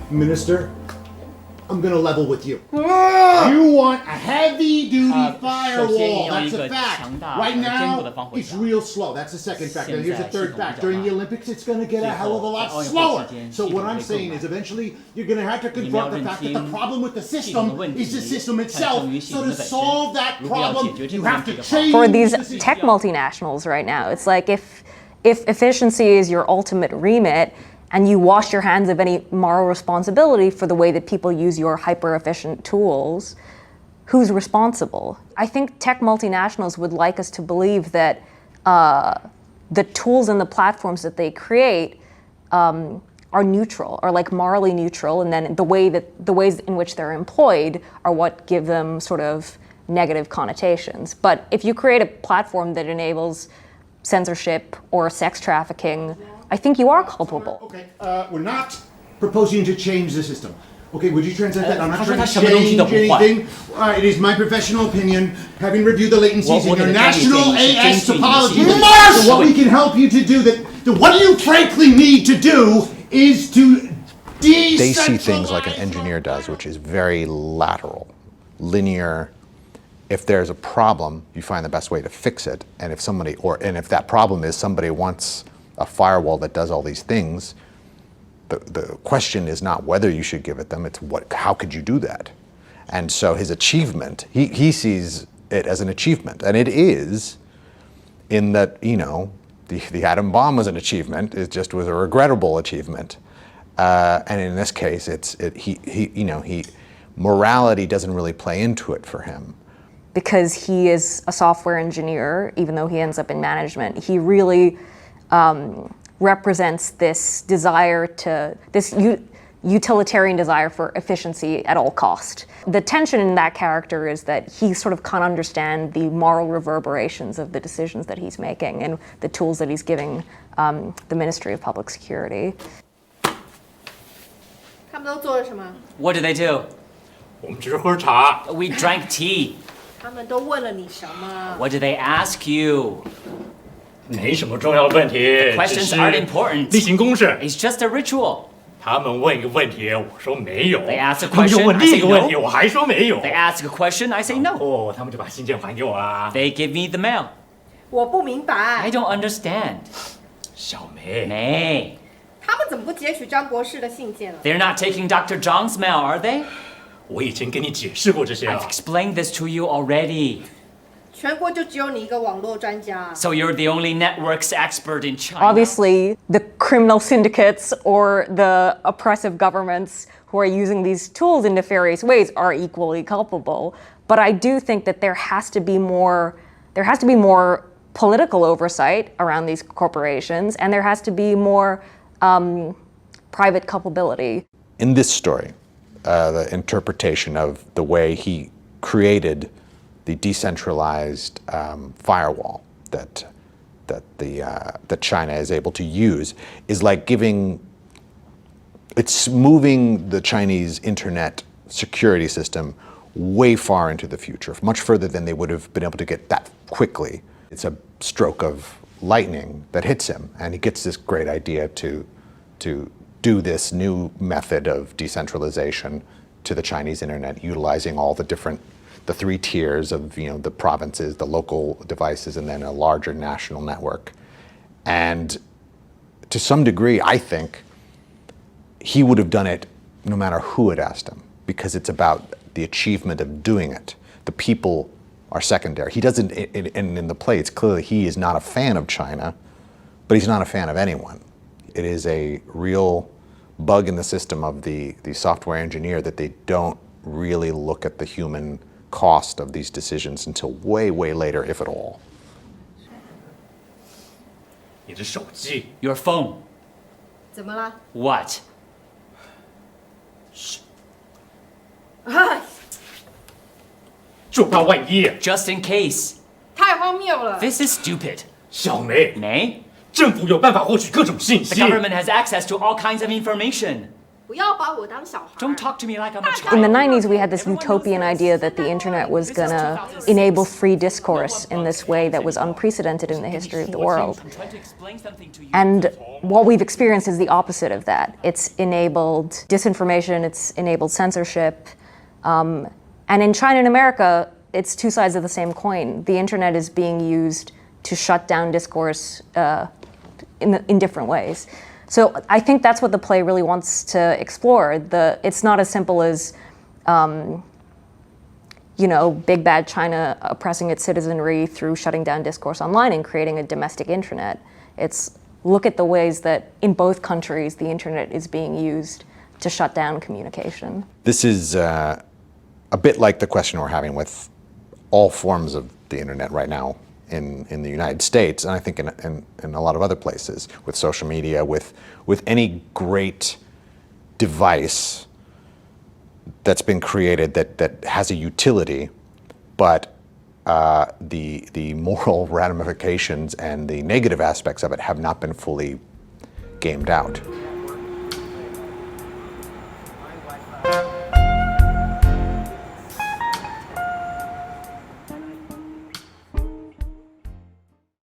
Minister, I'm gonna level with you. You want a heavy-duty firewall. That's a fact. Right now, it's real slow. That's the second fact. Now, here's the third fact. During the Olympics, it's gonna get a hell of a lot slower. So what I'm saying is eventually, you're gonna have to confront the fact that the problem with the system is the system itself. So to solve that problem, you have to change For these tech multinationals right now, it's like if efficiency is your ultimate remit, and you wash your hands of any moral responsibility for the way that people use your hyper-efficient tools, who's responsible? I think tech multinationals would like us to believe that the tools and the platforms that they create are neutral, are like morally neutral, and then the ways in which they're employed are what give them sort of negative connotations. But if you create a platform that enables censorship or sex trafficking, I think you are culpable. Okay, we're not proposing to change the system. Okay, would you translate that? I'm not trying to change anything. It is my professional opinion, having reviewed the latencies in your national AS topology. So what we can help you to do, what you frankly need to do is to decentralize. They see things like an engineer does, which is very lateral, linear. If there's a problem, you find the best way to fix it. And if that problem is somebody wants a firewall that does all these things, the question is not whether you should give it them, it's how could you do that? And so his achievement, he sees it as an achievement, and it is, in that, the atom bomb was an achievement, it just was a regrettable achievement. And in this case, morality doesn't really play into it for him. Because he is a software engineer, even though he ends up in management, he really represents this utilitarian desire for efficiency at all cost. The tension in that character is that he sort of can't understand the moral reverberations of the decisions that he's making and the tools that he's giving the Ministry of Public Security. 他们都做了什么？ What did they do? 我们只是喝茶。 We drank tea. 他们都问了你什么？ What did they ask you? 没什么重要的问题。 Questions aren't important. 例行公事。 It's just a ritual. 他们问一个问题，我说没有。They ask a 他们就 question, 问 I 另 say 一个问题， no. 我还说没有。 They ask a question, I say no. 哦，他们就把信件还给我啦。 They give me the mail. 我不明白。 I don't understand. 小梅， May. 他们怎么不截取张博士的信件了？ They're not taking Dr. Zhang's mail, are they? 我已经跟你解释过这些了 I've。explained this to you already. 全国就只有你一个网络专家。 So you're the only networks expert in China. Obviously, the criminal syndicates or the oppressive governments who are using these tools in nefarious ways are equally culpable. But I do think that there has to be more political oversight around these corporations, and there has to be more private culpability. In this story, the interpretation of the way he created the decentralized firewall that China is able to use is like it's moving the Chinese internet security system way far into the future, much further than they would have been able to get that quickly. It's a stroke of lightning that hits him, and he gets this great idea to do this new method of decentralization to the Chinese internet, utilizing all the three tiers of the provinces, the local devices, and then a larger national network. And to some degree, I think he would have done it no matter who had asked him, because it's about the achievement of doing it. The people are secondary. He doesn't, and in the play, it's clearly he is not a fan of China, but he's not a fan of anyone. It is a real bug in the system of the software engineer that they don't really look at the human cost of these decisions until way, way later, if at all. 你的手机， Your phone. 怎么了？ What? 哎，就怕万一。 Just in case. 太荒谬了！ This is stupid. 小梅， Nay? 政府有办法获取各种信息 The。government has access to all kinds of information. 不要把我当小孩。 Don't talk to me like I'm a child. In the 90s, we had this utopian idea that the internet was going to enable free discourse in this way that was unprecedented in the history of the world. I'm trying to explain something to you. And what we've experienced is the opposite of that. It's enabled disinformation, it's enabled censorship. And in China and America, it's two sides of the same coin. The internet is being used to shut down discourse in different ways. So I think that's what the play really wants to explore. It's not as simple as, big bad China oppressing its citizenry through shutting down discourse online and creating a domestic internet. It's look at the ways that in both countries the internet is being used to shut down communication. This is a bit like the question we're having with all forms of the internet right now in the United States, and I think in a lot of other places, with social media, with any great device that's been created that has a utility, but the moral ramifications and the negative aspects of it have not been fully gamed out.